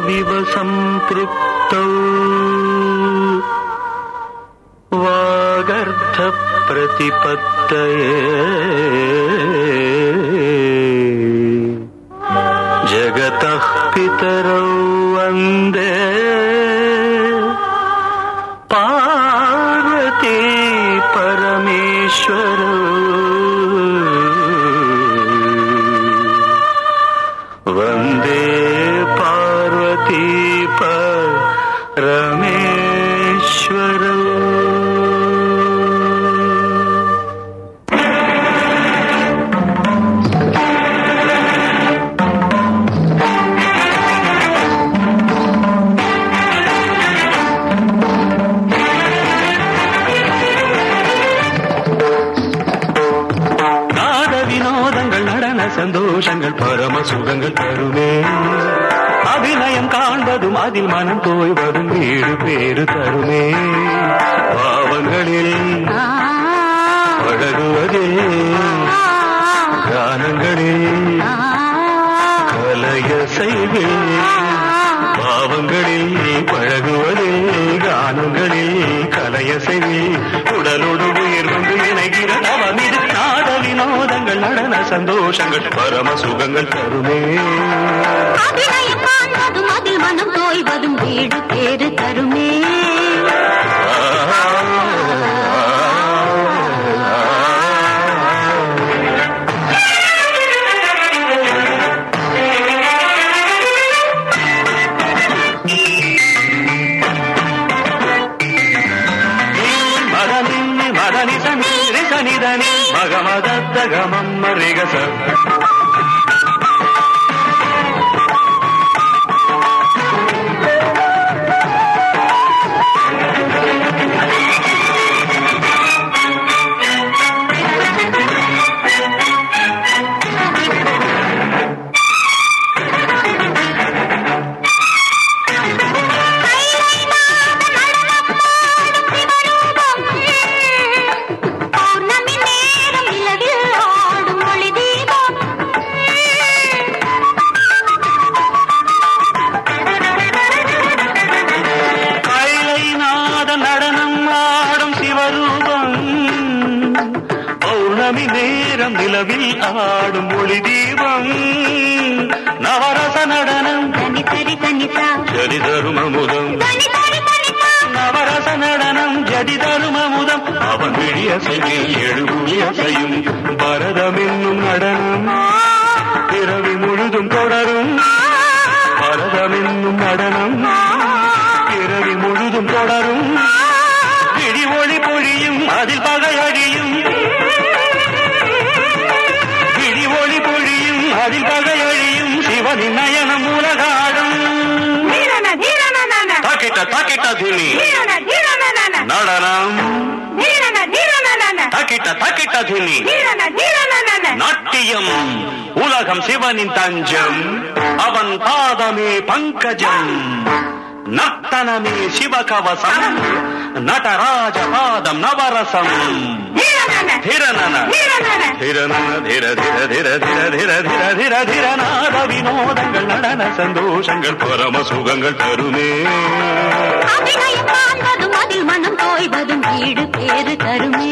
विव सम्पृक्तौ वागर्थ प्रतिपत्तये जगतः पितरौ वन्दे पार्वती परमेश्वरौ वन्दे पार्वती परमेश्वरौ। சந்தோஷங்கள் பரம சுகங்கள் தருமே அபிநயம் காண்பதும் அதில் மனம் தோய்வதும் வீடு பேறு தருமே பாவங்களில் பழகுவதே கானங்களில் கலைய செய்வே பாவங்களில் பழகுவதே கானங்களில் கலைய செய்வே உடலோடு உயிர் கொண்டு இணைகிற தவமிது நாட வினோதங்கள் நடன சந்தோஷங்கள் பரம சுகங்கள் தருமே அபிநயம் காண்பதும் அதில் மனம் தோய்வதும் வீடு பேறு தருமே மகமதத்தகமம் ரிகச நேரம் நிலவில் ஆடும் ஒளி தீபம் நவரச நடனம் ஜதி தருமமுதம் நவரச நடனம் ஜதி தருமமுதம் அவன் விழிய செய்யும் எழுபுலிய செய்யும் பரதம் என்னும் நடனம் பிறவி முழுதும் தொடரும் பரதம் என்னும் நடனம் பிறவி முழுதும் தொடரும் விழி ஒளி பொழியும் அதில் பகை அழியும் அதில் பகையழியும் சிவனின் நயனம் உலகாடும் தாக்கிட்ட தாக்கிட்ட துணி நடனம் தாக்கிட்ட தாக்கிட்ட துணி நாட்டியம் உலகம் சிவனின் தஞ்சம் அவன் பாதமே பங்கஜம் நர்த்தனமே சிவகவசம் நடராஜ பாதம் நவரசம் धिरनन धिरनन धिर धिर धिर धिर धिर धिर धिर धिर नाद வினோதங்கள் நடன சந்தோஷங்கள் பரம சுகங்கள் தருமே அபிநயம் காண்பதும் அதில் மனம் தோய்வதும் வீடு பேறு தருமே